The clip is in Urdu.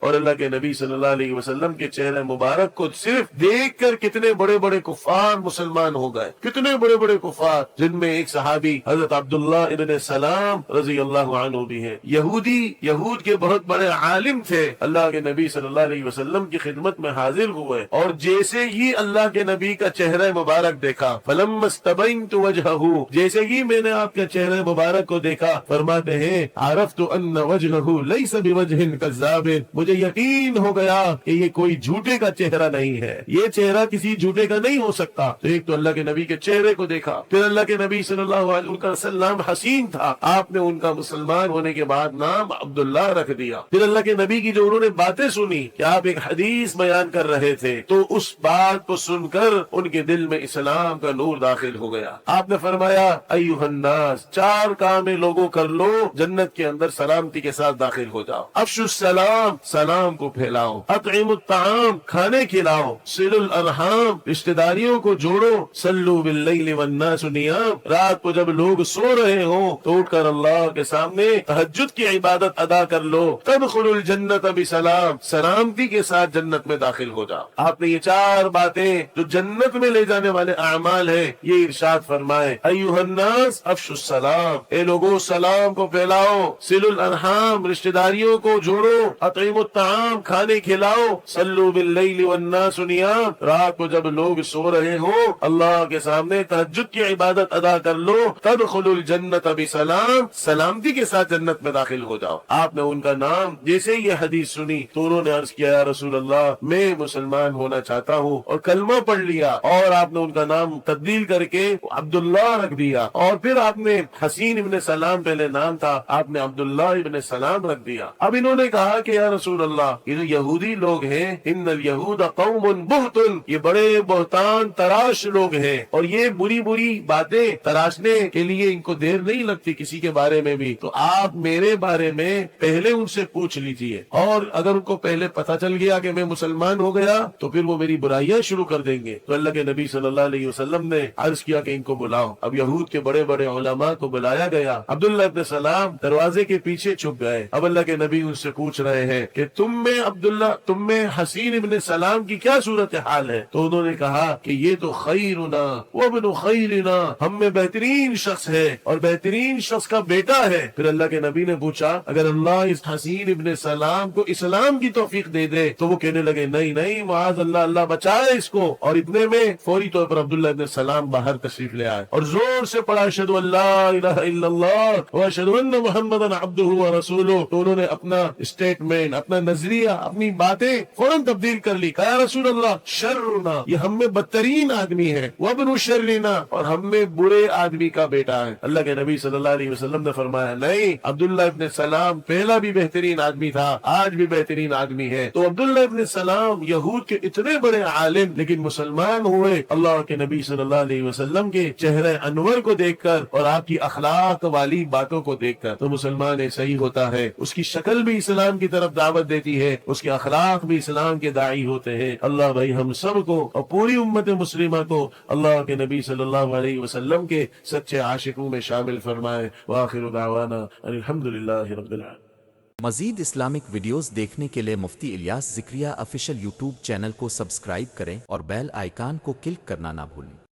اور اللہ کے نبی صلی اللہ علیہ وسلم کے چہرے مبارک کو صرف دیکھ کر کتنے بڑے بڑے کفار مسلمان ہو گئے، کتنے بڑے بڑے کفار، جن میں ایک صحابی حضرت عبداللہ ابن سلام رضی اللہ عنہ بھی ہے۔ یہود کے بہت بڑے عالم تھے، اللہ کے نبی صلی اللہ علیہ وسلم کی خدمت میں حاضر ہوئے، اور جیسے ہی اللہ کے نبی کا چہرہ مبارک دیکھا، فلما استبینت وجہہ، جیسے ہی میں نے آپ کے چہرہ مبارک کو دیکھا، فرماتے ہیں عرفت ان وجہہ لیس بوجہ کذاب، مجھے یقین ہو گیا کہ یہ کوئی جھوٹے کا چہرہ نہیں ہے، یہ چہرہ کسی جھوٹے کا نہیں ہو سکتا۔ تو ایک تو اللہ کے نبی کے چہرے کو دیکھا، پھر اللہ کے نبی صلی اللہ علیہ وسلم حسین تھا، آپ نے ان کا مسلمان ہونے کے بعد نام عبداللہ رکھ دیا۔ پھر اللہ کے نبی کی جو انہوں نے باتیں سنی کہ آپ ایک حدیث بیان کر رہے تھے، تو اس بات کو سن کر ان کے دل میں اسلام کا نور داخل ہو گیا۔ آپ نے فرمایا ایھا الناس، چار کام لوگوں کر لو، جنت کے اندر سلامتی کے ساتھ داخل ہو جاؤ۔ افشوا السلام، سلام کو پھیلاؤ، اطعموا الطعام، کھانے کھلاؤ، صلوا الارحام، رشتہ داریوں کو جوڑو، صلوا باللیل والناس نیام، رات کو جب لوگ سو رہے ہوں تو اٹھ کر اللہ کے سامنے تہجد کی عبادت ادا کر لو، تدخلوا الجنت بسلام، سلامتی کے ساتھ جنت میں داخل ہو جاؤ۔ آپ نے یہ چار باتیں جو جنت میں لے جانے والے اعمال ہیں، یہ ارشاد فرمائے ایھا الناس افشوا السلام، اے لوگوں سلام کو پھیلاؤ، صلوا الارحام، رشتہ داریوں کو جوڑو، اطعموا الطعام، کھانے کھلاؤ، صلوا باللیل والناس نیام، رات کو جب لوگ سو رہے ہوں اللہ کے سامنے تہجد کی عبادت ادا کر لو، تدخلوا الجنت بسلام، سلامتی کے ساتھ جنت میں داخل ہو جاؤ۔ آپ نے ان کا نام جیسے یہ حدیث سنی تو انہوں نے عرض کیا یا رسول اللہ میں مسلمان ہونا چاہتا ہوں، اور کلمہ پڑھ لیا، اور آپ نے ان کا نام تبدیل کر کے عبداللہ رکھ دیا، اور پھر آپ نے حسین ابن سلام پہلے نام تھا، آپ نے عبداللہ ابن سلام رکھ دیا۔ اب انہوں نے کہا کہ یا رسول اللہ یہ جو یہودی لوگ ہیں، ان الیہود قوم بہت، یہ بڑے بہتان تراش لوگ ہیں، اور یہ بری بری باتیں تراشنے کے لیے ان کو دیر نہیں لگتی کسی کے بارے میں بھی، تو آپ میرے بارے میں پہلے ان سے پوچھ لیجئے، اور اگر ان کو پہلے پتہ چل گیا کہ میں مسلمان ہو گیا تو پھر وہ میری برائیاں شروع کر دیں گے۔ تو اللہ کے نبی صلی اللہ علیہ وسلم نے عرض کیا کہ ان کو بلاؤ۔ اب یہود کے بڑے بڑے علماء کو بلایا گیا، عبداللہ ابن سلام دروازے کے پیچھے چھپ گئے۔ اب اللہ کے نبی ان سے پوچھ رہے ہیں کہ تم میں حسین ابن سلام کی کیا صورتحال ہے؟ تو انہوں نے کہا کہ یہ تو خیرنا وابن خیرنا، ہم میں بہترین شخص ہے اور بہترین شخص کا بیٹا ہے۔ پھر اللہ کے نبی نے پوچھا اگر اللہ اس حسین ابن سلام کو اسلام کی توفیق دے دے؟ تو وہ کہنے لگے نہیں نہیں معاذ اللہ، اللہ بچائے اس کو۔ اور اتنے میں فوری طور پر عبداللہ ابن سلام باہر تشریف لے آئے اور زور سے پڑھا اشہد ان لا الہ الا اللہ واشہد ان محمدا عبدہ ورسولہ۔ تو انہوں نے اپنا اسٹیٹمنٹ، اپنا نظریہ، اپنی باتیں فوراً تبدیل کر لی، کہا یا رسول اللہ شرنا، یہ ہم میں بدترین آدمی ہے، وابن شرنا، اور ہم میں برے آدمی کا بیٹا ہے۔ اللہ کے نبی صلی اللہ علیہ وسلم نے فرمایا نہیں، عبداللہ ابن سلام پہلا بھی بہترین آدمی تھا، آج بھی بہترین آدمی ہے۔ تو عبداللہ ابن سلام یہود کے اتنے بڑے عالم لیکن مسلمان ہوئے اللہ کے نبی صلی اللہ علیہ وسلم کے چہرے انور کو دیکھ کر اور آپ کی اخلاق والی باتوں کو دیکھ کر۔ تو مسلمان ایسا ہی ہوتا ہے، اس کی شکل بھی اسلام کی طرف دعوت دیتی ہے، اس کے اخلاق بھی اسلام کے داعی ہوتے ہیں۔ اللہ بھائی ہم سب کو اور پوری امت مسلمہ کو اللہ کے نبی صلی اللہ علیہ وسلم کے سچے عاشقوں میں شامل فرمائے۔ وآخر دعوانا الحمدللہ رب العالمین۔ مزید اسلامک ویڈیوز دیکھنے کے لیے Mufti Ilyas Zakariya official YouTube channel کو سبسکرائب کریں اور بیل آئیکن کو کلک کرنا نہ بھولیں۔